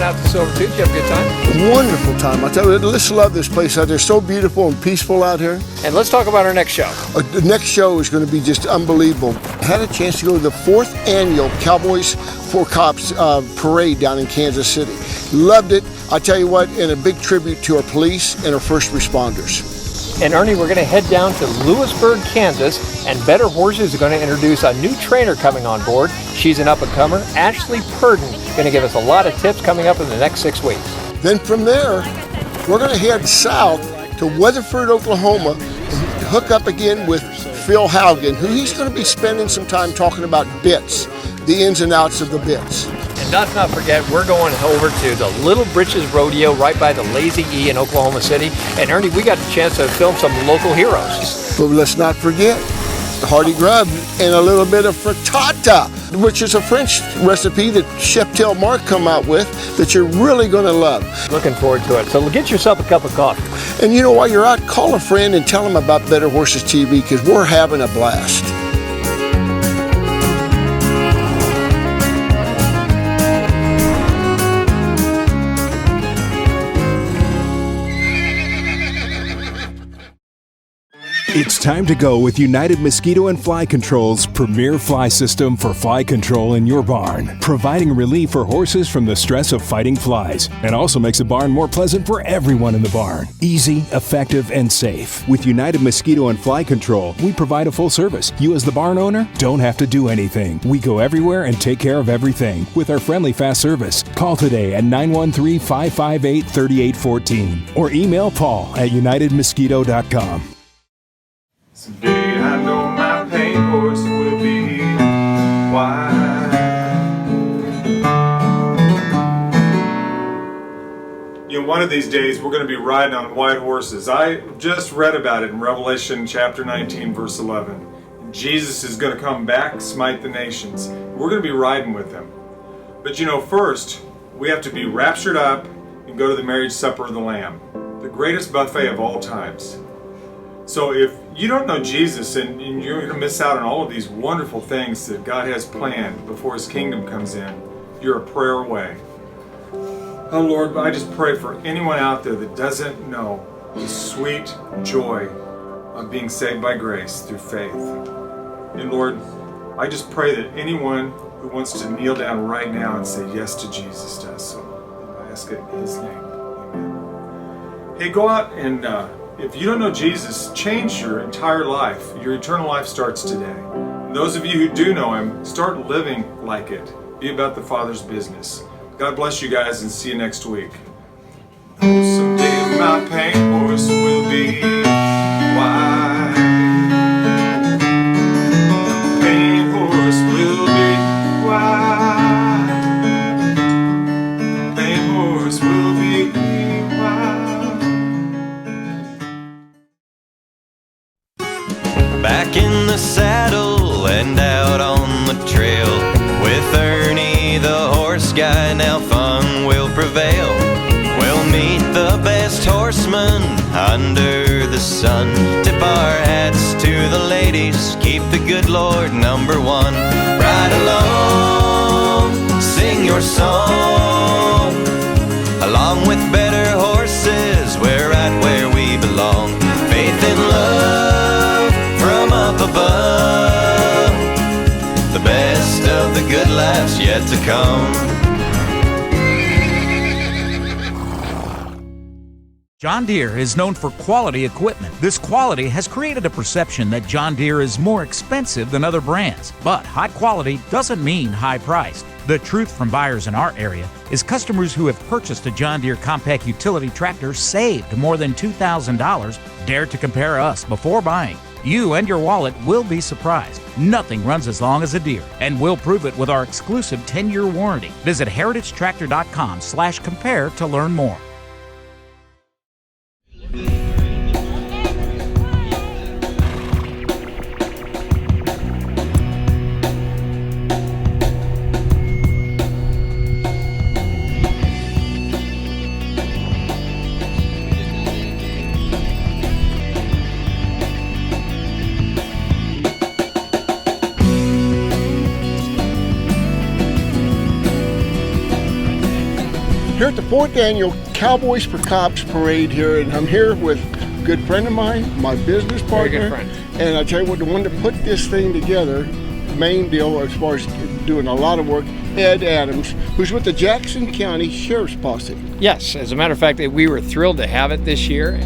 coming out to Silvertooth. You have a good time? Wonderful time. I tell you, let's love this place out there. So beautiful and peaceful out here. And let's talk about our next show. The next show is going to be just unbelievable. I had a chance to go to the 4th annual Cowboys for Cops parade down in Kansas City. Loved it. I tell you what, and a big tribute to our police and our first responders. And Ernie, we're going to head down to Lewisburg, Kansas, and Better Horses are going to introduce a new trainer coming on board. She's an up-and-comer, Ashley Purden, going to give us a lot of tips coming up in the next 6 weeks. Then from there, we're going to head south to Weatherford, Oklahoma, and hook up again with Phil Haugen, who he's going to be spending some time talking about bits, the ins and outs of the bits. And not forget, we're going over to the Little Britches Rodeo right by the Lazy E in Oklahoma City. And Ernie, we got a chance to film some local heroes. But let's not forget the hearty grub and a little bit of frittata, which is a French recipe that Chef Tel Mark come out with that you're really going to love. Looking forward to it. So get yourself a cup of coffee. And you know, while you're out, call a friend and tell them about Better Horses TV, because we're having a blast. It's time to go with United Mosquito and Fly Control's premier fly system for fly control in your barn, providing relief for horses from the stress of fighting flies, and also makes the barn more pleasant for everyone in the barn. Easy, effective, and safe. With United Mosquito and Fly Control, we provide a full service. You as the barn owner don't have to do anything. We go everywhere and take care of everything with our friendly fast service. Call today at 913-558-3814 or email Paul at unitedmosquito.com. Someday I know my paint horse will be white. You know, one of these days we're going to be riding on white horses. I just read about it in Revelation chapter 19, verse 11. Jesus is going to come back, smite the nations. We're going to be riding with him. But you know, first, we have to be raptured up and go to the marriage supper of the Lamb, the greatest buffet of all times. So if you don't know Jesus, and you're going to miss out on all of these wonderful things that God has planned before his kingdom comes in, you're a prayer away. Oh Lord, I just pray for anyone out there that doesn't know the sweet joy of being saved by grace through faith. And Lord, I just pray that anyone who wants to kneel down right now and say yes to Jesus does so. I ask it in his name. Amen. Hey, go out and if you don't know Jesus, change your entire life. Your eternal life starts today. And those of you who do know him, start living like it. Be about the Father's business. God bless you guys, and see you next week. Oh, someday my paint horse will be white. Paint horse will be white. Paint horse will be white. Back in the saddle and out on the trail with Ernie the horse guy, now fun will prevail. We'll meet the best horseman under the sun. Tip our hats to the ladies, keep the good Lord number one. Ride along, sing your song. Along with better horses, we're right where we belong. Faith and love from up above, the best of the good life's yet to come. John Deere is known for quality equipment. This quality has created a perception that John Deere is more expensive than other brands. But high quality doesn't mean high priced. The truth from buyers in our area is customers who have purchased a John Deere compact utility tractor saved more than $2,000. Dare to compare us before buying. You and your wallet will be surprised. Nothing runs as long as a Deere, and we'll prove it with our exclusive 10-year warranty. Visit heritagetractor.com/compare to learn more. here at the 4th Annual Cowboys for Cops Parade here, and I'm here with a good friend of mine, my business partner. Very good friend. And I tell you what, the one that put this thing together, main deal as far as doing a lot of work, Ed Adams, who's with the Jackson County Sheriff's Posse. Yes, as a matter of fact, we were thrilled to have it this year.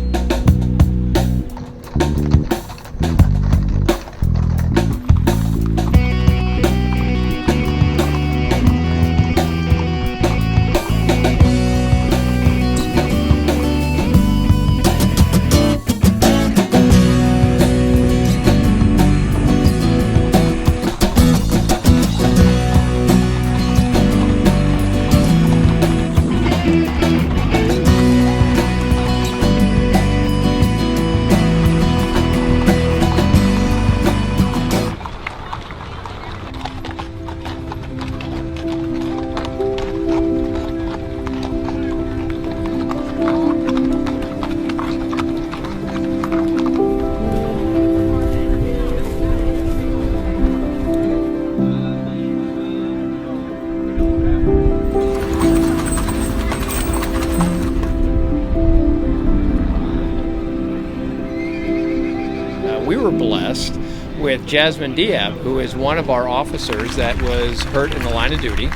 We were blessed with Jasmine Diab, who is one of our officers that was hurt in the line of duty.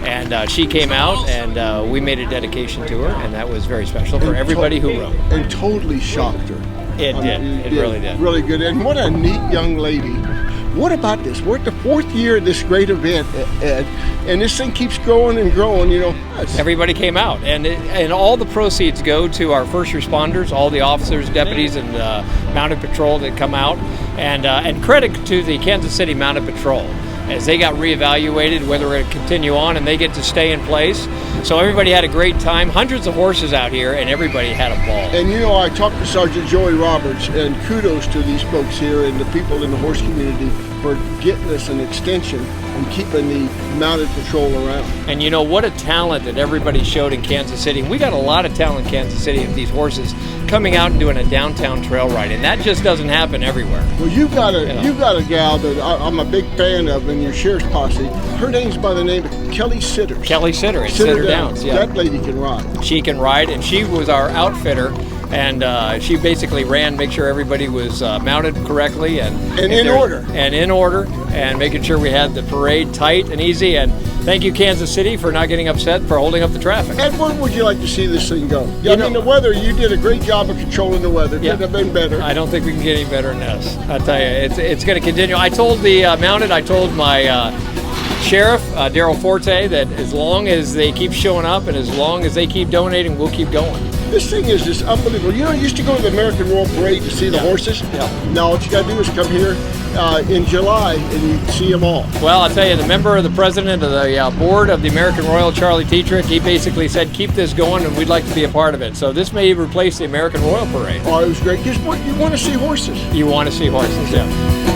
And she came out, and we made a dedication to her, and that was very special for everybody who rode. And totally shocked her. It did. It really did. Really good. And what a neat young lady. What about this? We're at the 4th year of this great event, Ed, and this thing keeps growing and growing, you know. Everybody came out, and all the proceeds go to our first responders, all the officers, deputies, and Mounted Patrol that come out, and credit to the Kansas City Mounted Patrol, as they got reevaluated whether we're going to continue on, and they get to stay in place. So everybody had a great time. Hundreds of horses out here, and everybody had a ball. And you know, I talked to Sergeant Joey Roberts, and kudos to these folks here and the people in the horse community for getting us an extension and keeping the Mounted Patrol around. And you know, what a talent that everybody showed in Kansas City. We got a lot of talent in Kansas City of these horses coming out and doing a downtown trail ride, and that just doesn't happen everywhere. Well, you got a gal that I'm a big fan of in your Sheriff's Posse. Her name's by the name of Kelly Sitters. Kelly Sitter at Sitter Downs. Yeah. That lady can ride. She can ride, and she was our outfitter, and she basically ran, make sure everybody was mounted correctly and in order. And in order, and making sure we had the parade tight and easy. And thank you, Kansas City, for not getting upset for holding up the traffic. Ed, where would you like to see this thing go? You know, the weather, you did a great job of controlling the weather. Yeah. Could have been better. I don't think we can get any better than this. I tell you, it's going to continue. I told the Mounted, I told my Sheriff, Daryl Forte, that as long as they keep showing up and as long as they keep donating, we'll keep going. This thing is just unbelievable. You know, I used to go to the American Royal Parade to see the horses. Yeah. Now, what you got to do is come here in July and you see them all. Well, I'll tell you, the member of the president of the board of the American Royal, Charlie Tetrick, he basically said, keep this going and we'd like to be a part of it. So this may replace the American Royal Parade. Oh, it was great. Because what you want to see horses. You want to see horses, yeah.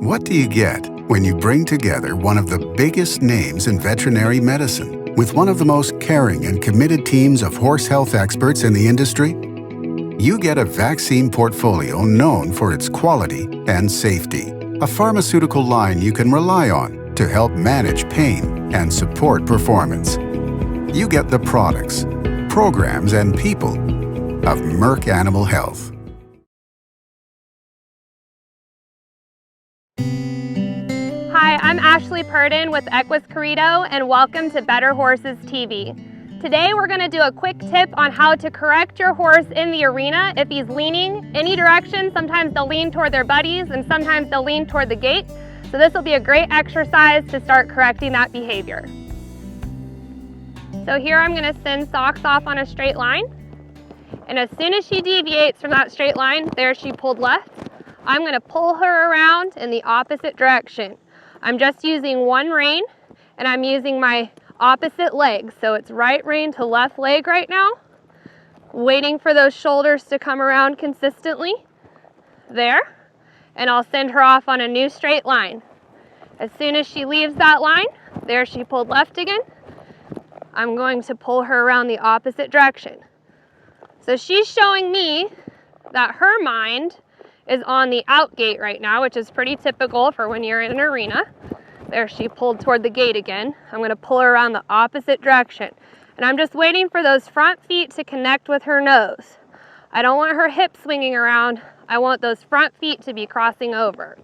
What do you get when you bring together one of the biggest names in veterinary medicine with one of the most caring and committed teams of horse health experts in the industry? You get a vaccine portfolio known for its quality and safety, a pharmaceutical line you can rely on to help manage pain and support performance. You get the products, programs, and people of Merck Animal Health. Hi, I'm Ashley Purdon with Equus Corrido, and welcome to Better Horses TV. Today we're going to do a quick tip on how to correct your horse in the arena if he's leaning any direction. Sometimes they'll lean toward their buddies and sometimes they'll lean toward the gate. So this will be a great exercise to start correcting that behavior. So here I'm going to send Socks off on a straight line. And as soon as she deviates from that straight line, there she pulled left, I'm going to pull her around in the opposite direction. I'm just using one rein, and I'm using my opposite leg. So it's right rein to left leg right now. Waiting for those shoulders to come around consistently. There. And I'll send her off on a new straight line. As soon as she leaves that line, there she pulled left again. I'm going to pull her around the opposite direction. So she's showing me that her mind is on the out gate right now, which is pretty typical for when you're in an arena. There, she pulled toward the gate again. I'm going to pull her around the opposite direction. And I'm just waiting for those front feet to connect with her nose. I don't want her hips swinging around. I want those front feet to be crossing over.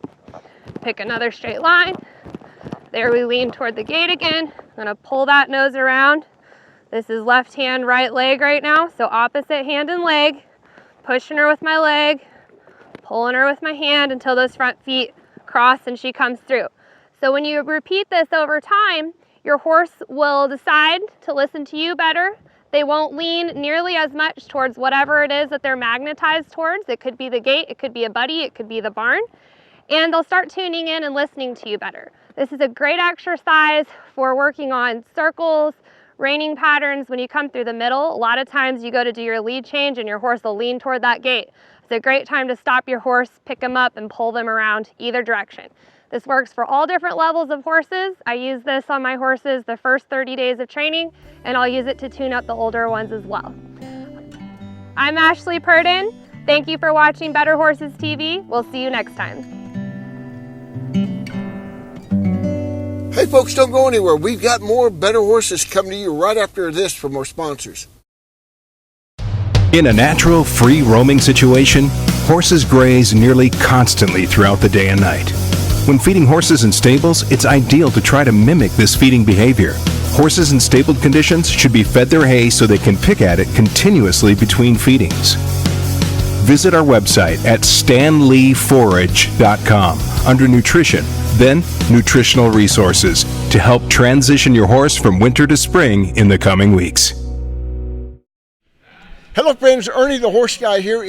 Pick another straight line. There, we lean toward the gate again. I'm going to pull that nose around. This is left hand, right leg right now. So opposite hand and leg. Pushing her with my leg. Pulling her with my hand until those front feet cross and she comes through. So when you repeat this over time, your horse will decide to listen to you better. They won't lean nearly as much towards whatever it is that they're magnetized towards. It could be the gate, it could be a buddy, it could be the barn. And they'll start tuning in and listening to you better. This is a great exercise for working on circles, reining patterns. When you come through the middle, a lot of times you go to do your lead change and your horse will lean toward that gate. It's a great time to stop your horse, pick them up, and pull them around either direction. This works for all different levels of horses. I use this on my horses the first 30 days of training, and I'll use it to tune up the older ones as well. I'm Ashley Purdon. Thank you for watching Better Horses TV. We'll see you next time. Hey folks, don't go anywhere. We've got more Better Horses coming to you right after this from our sponsors. In a natural, free roaming situation, horses graze nearly constantly throughout the day and night. When feeding horses in stables, it's ideal to try to mimic this feeding behavior. Horses in stabled conditions should be fed their hay so they can pick at it continuously between feedings. Visit our website at stanleyforage.com under Nutrition, then Nutritional Resources to help transition your horse from winter to spring in the coming weeks. Hello friends, Ernie the Horse Guy here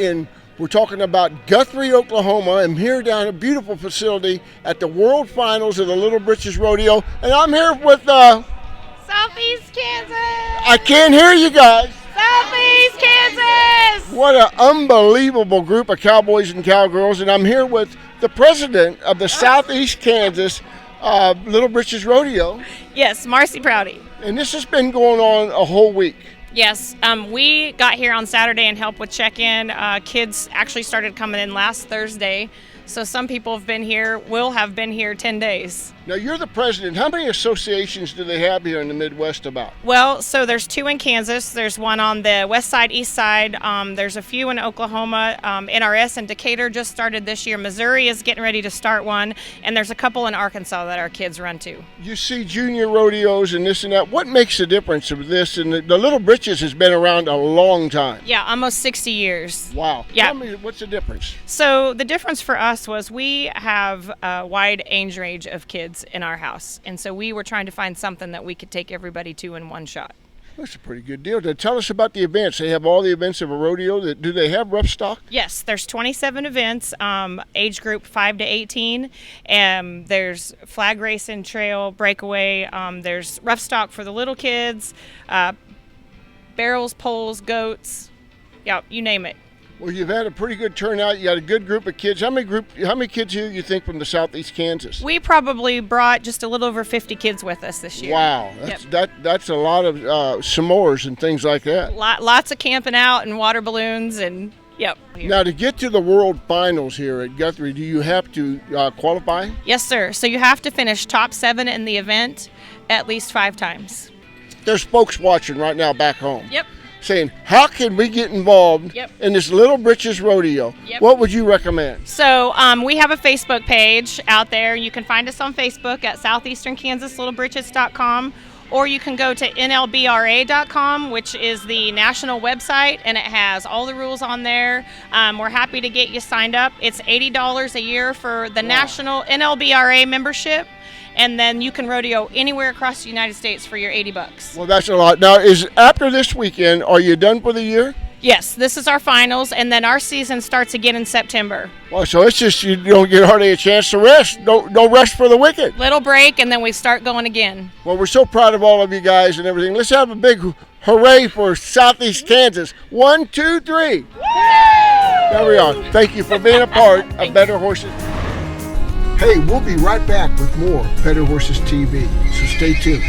we're talking about Guthrie, Oklahoma. I'm here down at a beautiful facility at the World Finals of the Little Britches Rodeo, and I'm here with Southeast Kansas! I can't hear you guys. Southeast Kansas! What an unbelievable group of cowboys and cowgirls, and I'm here with the president of the Southeast Kansas Little Britches Rodeo. Yes, Marcy Prouty. And this has been going on a whole week. Yes, we got here on Saturday and helped with check-in. Kids actually started coming in last Thursday, so some people will have been here 10 days. Now, you're the president. How many associations do they have here in the Midwest about? Well, so there's 2 in Kansas. There's one on the west side, east side. There's a few in Oklahoma. NRS and Decatur just started this year. Missouri is getting ready to start one. And there's a couple in Arkansas that our kids run to. You see junior rodeos and this and that. What makes the difference of this? And the Little Britches has been around a long time. Yeah, almost 60 years. Wow. Yeah. Tell me, what's the difference? So the difference for us was we have a wide age range of kids in our house, and so we were trying to find something that we could take everybody to in one shot. That's a pretty good deal. Now, tell us about the events. They have all the events of a rodeo. Do they have rough stock? Yes, there's 27 events, age group 5 to 18. There's flag racing, trail, breakaway. There's rough stock for the little kids, barrels, poles, goats. Yeah, you name it. Well, you've had a pretty good turnout. You got a good group of kids. How many kids here you think from the Southeast Kansas? We probably brought just a little over 50 kids with us this year. Wow, that's a lot of s'mores and things like that. Lots of camping out and water balloons and yep. Now, to get to the World Finals here at Guthrie, do you have to qualify? Yes, sir. So you have to finish top 7 in the event at least 5 times. There's folks watching right now back home. Yep. Saying, how can we get involved in this Little Britches Rodeo? Yep. What would you recommend? So we have a Facebook page out there. You can find us on Facebook at southeasternkansaslittlebritches.com, or you can go to nlbra.com, which is the national website, and it has all the rules on there. We're happy to get you signed up. It's $80 a year for the national NLBRA membership. And then you can rodeo anywhere across the United States for your $80. Well, that's a lot. Now, after this weekend, are you done for the year? Yes, this is our finals, and then our season starts again in September. Well, so it's just you don't get hardly a chance to rest. No rest for the wicked. Little break, and then we start going again. Well, we're so proud of all of you guys and everything. Let's have a big hooray for Southeast Kansas. 1, 2, 3. Woo! There we are. Thank you for being a part of Better Horses. Hey, we'll be right back with more Better Horses TV, so stay tuned.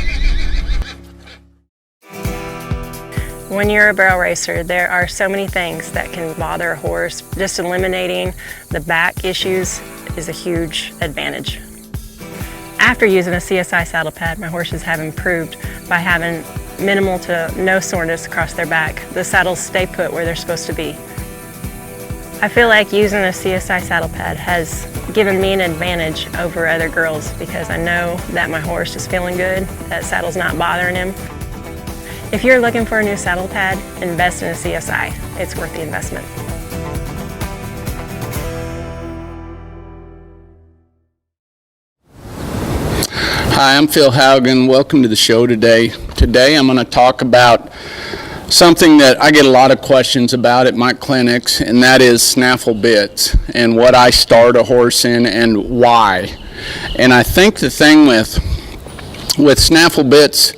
When you're a barrel racer, there are so many things that can bother a horse. Just eliminating the back issues is a huge advantage. After using a CSI saddle pad, my horses have improved by having minimal to no soreness across their back. The saddles stay put where they're supposed to be. I feel like using a CSI saddle pad has given me an advantage over other girls because I know that my horse is feeling good, that saddle's not bothering him. If you're looking for a new saddle pad, invest in a CSI. It's worth the investment. Hi, I'm Phil Haugen. Welcome to the show today. Today I'm going to talk about something that I get a lot of questions about at my clinics, and that is snaffle bits and what I start a horse in and why. And I think the thing with snaffle bits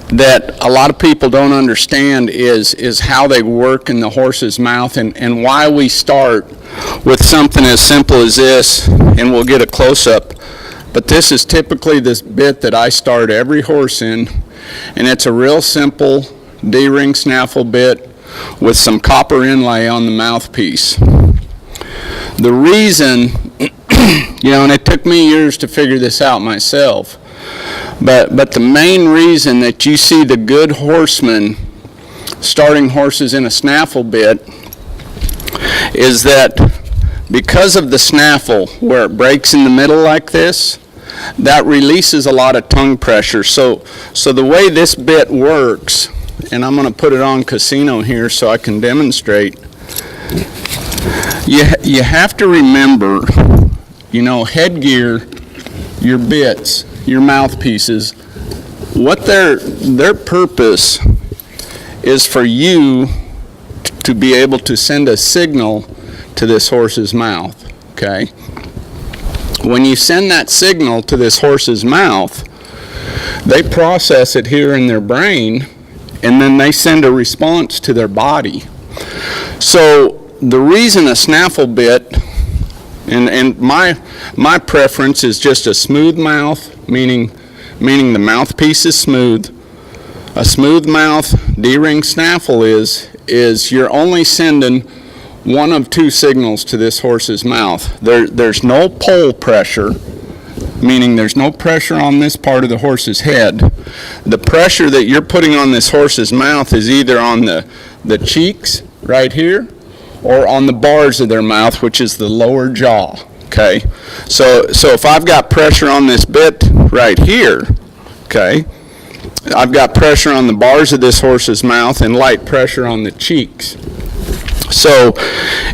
that a lot of people don't understand is how they work in the horse's mouth and why we start with something as simple as this, and we'll get a close-up. But this is typically this bit that I start every horse in, and it's a real simple D-ring snaffle bit with some copper inlay on the mouthpiece. The reason, and it took me years to figure this out myself, but the main reason that you see the good horsemen starting horses in a snaffle bit is that because of the snaffle, where it breaks in the middle like this, that releases a lot of tongue pressure. So the way this bit works, and I'm going to put it on Casino here so I can demonstrate, you have to remember, headgear, your bits, your mouthpieces, what their purpose is for you to be able to send a signal to this horse's mouth, okay? When you send that signal to this horse's mouth, they process it here in their brain, and then they send a response to their body. So the reason a snaffle bit, and my preference is just a smooth mouth, meaning the mouthpiece is smooth. A smooth mouth D-ring snaffle is you're only sending one of two signals to this horse's mouth. There's no pull pressure, meaning there's no pressure on this part of the horse's head. The pressure that you're putting on this horse's mouth is either on the cheeks right here or on the bars of their mouth, which is the lower jaw, okay? So if I've got pressure on this bit right here, okay, I've got pressure on the bars of this horse's mouth and light pressure on the cheeks. So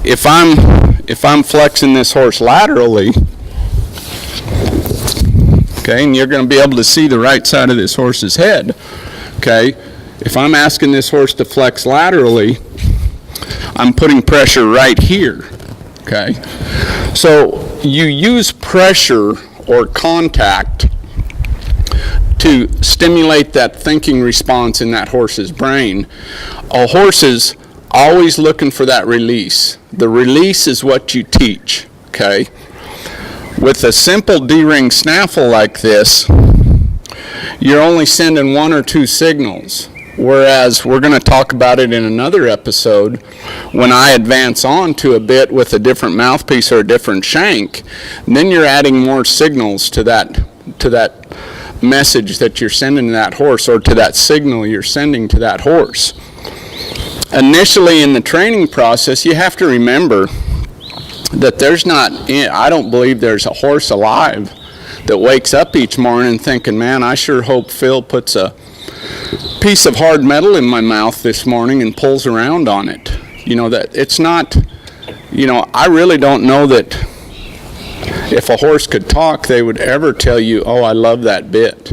if I'm flexing this horse laterally, okay, and you're going to be able to see the right side of this horse's head, okay, if I'm asking this horse to flex laterally, I'm putting pressure right here, okay? So you use pressure or contact to stimulate that thinking response in that horse's brain. A horse is always looking for that release. The release is what you teach, okay? With a simple D-ring snaffle like this, you're only sending one or two signals, whereas we're going to talk about it in another episode when I advance on to a bit with a different mouthpiece or a different shank. Then you're adding more signals to that message that you're sending to that horse, or to that signal you're sending to that horse. Initially in the training process, you have to remember that I don't believe there's a horse alive that wakes up each morning thinking, man, I sure hope Phil puts a piece of hard metal in my mouth this morning and pulls around on it. That it's not, I really don't know that if a horse could talk, they would ever tell you, oh, I love that bit.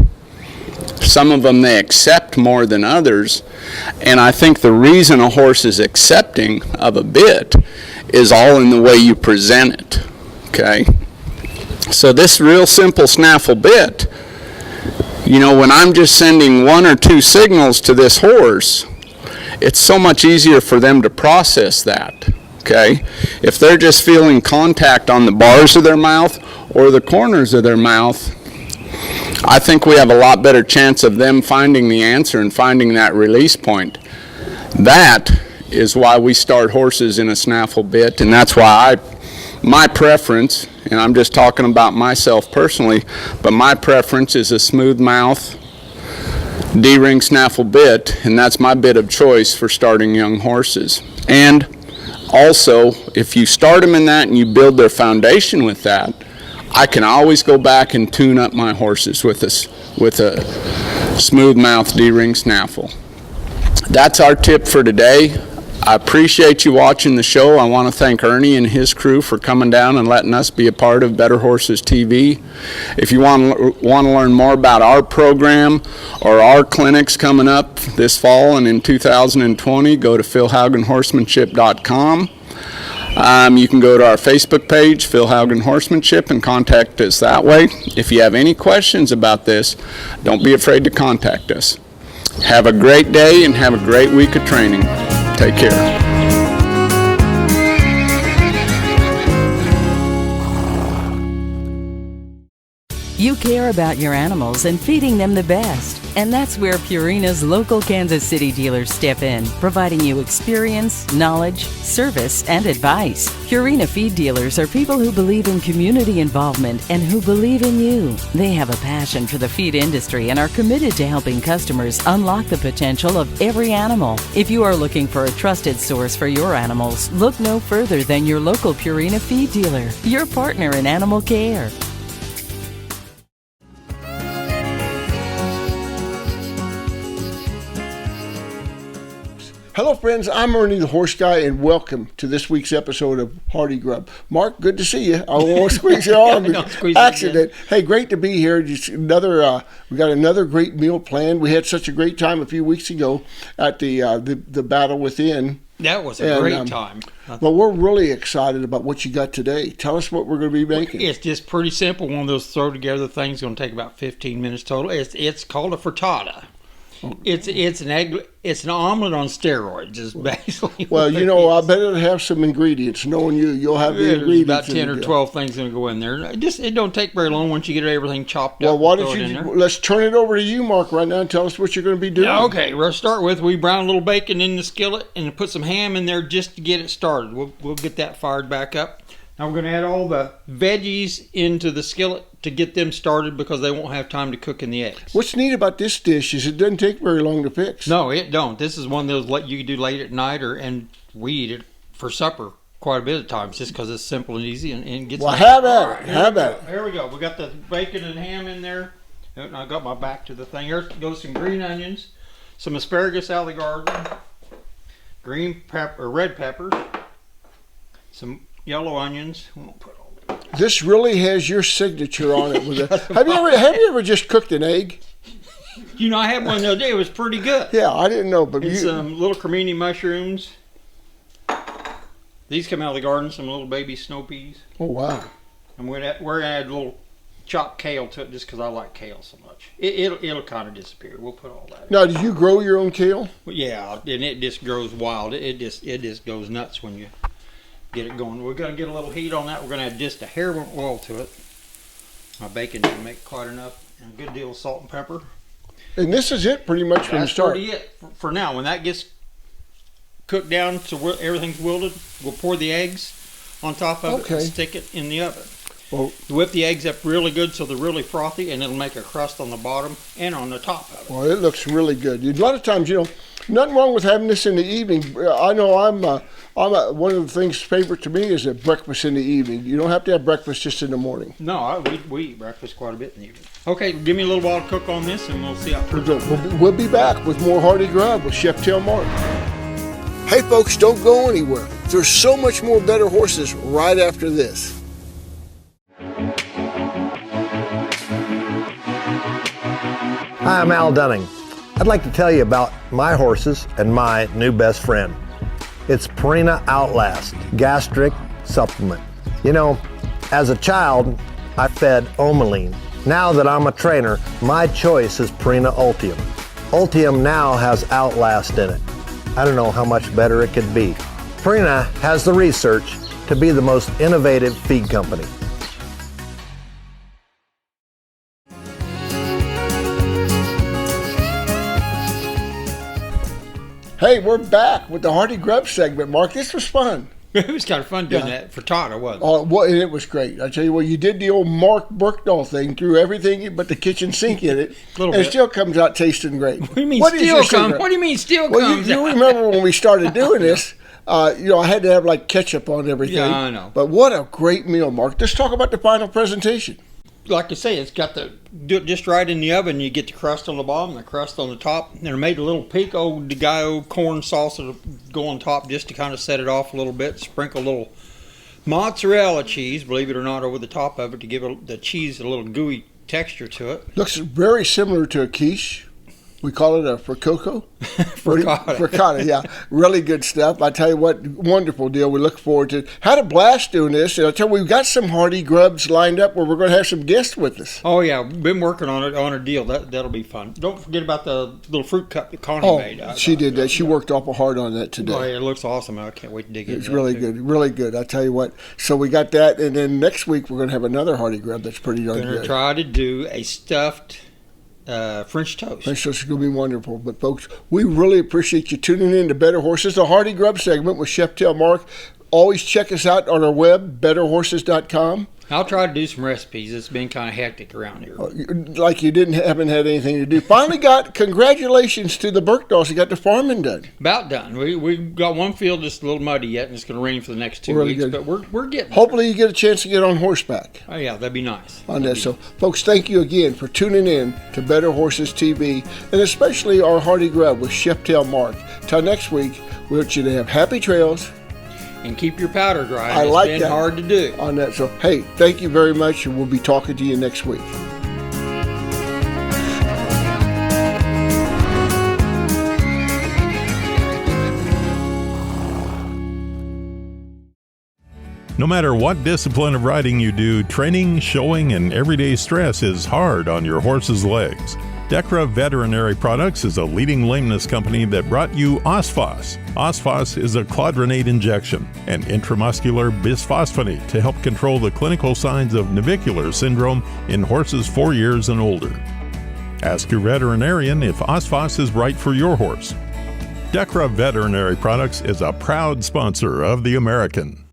Some of them they accept more than others, and I think the reason a horse is accepting of a bit is all in the way you present it, okay? So this real simple snaffle bit, when I'm just sending one or two signals to this horse, it's so much easier for them to process that, okay? If they're just feeling contact on the bars of their mouth or the corners of their mouth, I think we have a lot better chance of them finding the answer and finding that release point. That is why we start horses in a snaffle bit, and that's why my preference, and I'm just talking about myself personally, but my preference is a smooth mouth D-ring snaffle bit, and that's my bit of choice for starting young horses. And also, if you start them in that and you build their foundation with that, I can always go back and tune up my horses with a smooth mouth D-ring snaffle. That's our tip for today. I appreciate you watching the show. I want to thank Ernie and his crew for coming down and letting us be a part of Better Horses TV. If you want to learn more about our program or our clinics coming up this fall and in 2020, go to philhaugenhorsemanship.com. You can go to our Facebook page, Phil Haugen Horsemanship, and contact us that way. If you have any questions about this, don't be afraid to contact us. Have a great day and have a great week of training. Take care. You care about your animals and feeding them the best. And that's where Purina's local Kansas City dealers step in, providing you experience, knowledge, service, and advice. Purina feed dealers are people who believe in community involvement and who believe in you. They have a passion for the feed industry and are committed to helping customers unlock the potential of every animal. If you are looking for a trusted source for your animals, look no further than your local Purina feed dealer, your partner in animal care. Hello, friends. I'm Ernie the Horse Guy, and welcome to this week's episode of Hardy Grub. Mark, good to see you. I won't squeeze your arm. Accident. Hey, great to be here. Just another. We got another great meal planned. We had such a great time a few weeks ago at the Battle Within. That was a great time. Well, we're really excited about what you got today. Tell us what we're going to be making. It's just pretty simple. One of those throw together things. Going to take about 15 minutes total. It's called a frittata. It's an omelet on steroids, is basically. Well, you know, I better have some ingredients. Knowing you'll have the ingredients. About 10 or 12 things going to go in there. It don't take very long once you get everything chopped up. Well, why don't you? Let's turn it over to you, Mark, right now, and tell us what you're going to be doing. Okay, we'll start with we brown a little bacon in the skillet and put some ham in there just to get it started. We'll get that fired back up. Now we're going to add all the veggies into the skillet to get them started because they won't have time to cook in the eggs. What's neat about this dish is it doesn't take very long to fix. No, it don't. This is one of those you can do late at night, and we eat it for supper quite a bit of times just because it's simple and easy and gets. Well, have at it. Have at it. Here we go. We got the bacon and ham in there. And I got my back to the thing. Here goes some green onions, some asparagus out of the garden, green pepper, or red peppers, some yellow onions. We'll put all that. This really has your signature on it. Have you ever just cooked an egg? You know, I had one the other day. It was pretty good. Yeah, I didn't know, but some little cremini mushrooms. These come out of the garden. Some little baby snow peas. Oh wow! And we're gonna add a little chopped kale to it just because I like kale so much. It'll kind of disappear. We'll put all that. Now, do you grow your own kale? Well, yeah, and it just grows wild. It just goes nuts when you get it going. We're going to get a little heat on that. We're going to add just a hair of oil to it. My bacon didn't make quite enough. And a good deal of salt and pepper. And this is it pretty much from the start. That's pretty it for now. When that gets cooked down to everything's wilted, we'll pour the eggs on top of it and stick it in the oven. Well, whip the eggs up really good so they're really frothy, and it'll make a crust on the bottom and on the top of it. Well, it looks really good. A lot of times, nothing wrong with having this in the evening. I know one of the things favorite to me is a breakfast in the evening. You don't have to have breakfast just in the morning. No, we eat breakfast quite a bit in the evening. Okay, give me a little while to cook on this, and we'll see how it turns out. We'll be back with more Hardy Grub with Chef Tail Martin. Hey, folks, don't go anywhere. There's so much more Better Horses right after this. Hi, I'm Al Dunning. I'd like to tell you about my horses and my new best friend. It's Purina Outlast Gastric Supplement. You know, as a child, I fed Omaline. Now that I'm a trainer, my choice is Purina Ultium. Ultium now has Outlast in it. I don't know how much better it could be. Purina has the research to be the most innovative feed company. Hey, we're back with the Hardy Grub segment, Mark. This was fun. It was kind of fun doing that for Todd, it was. Oh, well, and it was great. I tell you what, you did the old Mark Berkdahl thing, threw everything but the kitchen sink in it, and it still comes out tasting great. What do you mean still comes? What do you mean still comes? You remember when we started doing this? I had to have like ketchup on everything. Yeah, I know. But what a great meal, Mark. Let's talk about the final presentation. Like I say, it's got do it just right in the oven. You get the crust on the bottom, the crust on the top. And I made a little pico de gallo corn salsa to go on top just to kind of set it off a little bit. Sprinkle a little mozzarella cheese, believe it or not, over the top of it to give the cheese a little gooey texture to it. Looks very similar to a quiche. We call it a fricoco. Frittata, yeah. Really good stuff. I tell you what, wonderful deal. We look forward to it. Had a blast doing this. And I tell you, we've got some Hardy Grubs lined up where we're going to have some guests with us. Oh, yeah. We've been working on a deal. That'll be fun. Don't forget about the little fruit cup that Connie made. She did that. She worked awful hard on that today. Oh, yeah, it looks awesome. I can't wait to dig into it. It's really good. Really good. I tell you what. So we got that. And then next week, we're going to have another Hardy Grub that's pretty darn good. We're going to try to do a stuffed French toast. French toast is going to be wonderful. But folks, we really appreciate you tuning in to Better Horses, the Hardy Grub segment with Chef Tail Mark. Always check us out on our web, betterhorses.com. I'll try to do some recipes. It's been kind of hectic around here. Like you haven't had anything to do. Finally got congratulations to the Berkdahls. You got the farming done. About done. We got one field that's a little muddy yet, and it's going to rain for the next 2 weeks. Good. But we're getting. Hopefully you get a chance to get on horseback. Oh yeah, that'd be nice. On that. So, folks, thank you again for tuning in to Better Horses TV, and especially our Hardy Grub with Chef Tail Mark. Till next week, we want you to have happy trails. And keep your powder dry. I like that. It's been hard to do. On that. So, hey, thank you very much, and we'll be talking to you next week. No matter what discipline of riding you do, training, showing, and everyday stress is hard on your horse's legs. Dechra Veterinary Products is a leading lameness company that brought you Osphos. Osphos is a clodronate injection, an intramuscular bisphosphonate to help control the clinical signs of navicular syndrome in horses 4 years and older. Ask your veterinarian if Osphos is right for your horse. Dechra Veterinary Products is a proud sponsor of The American.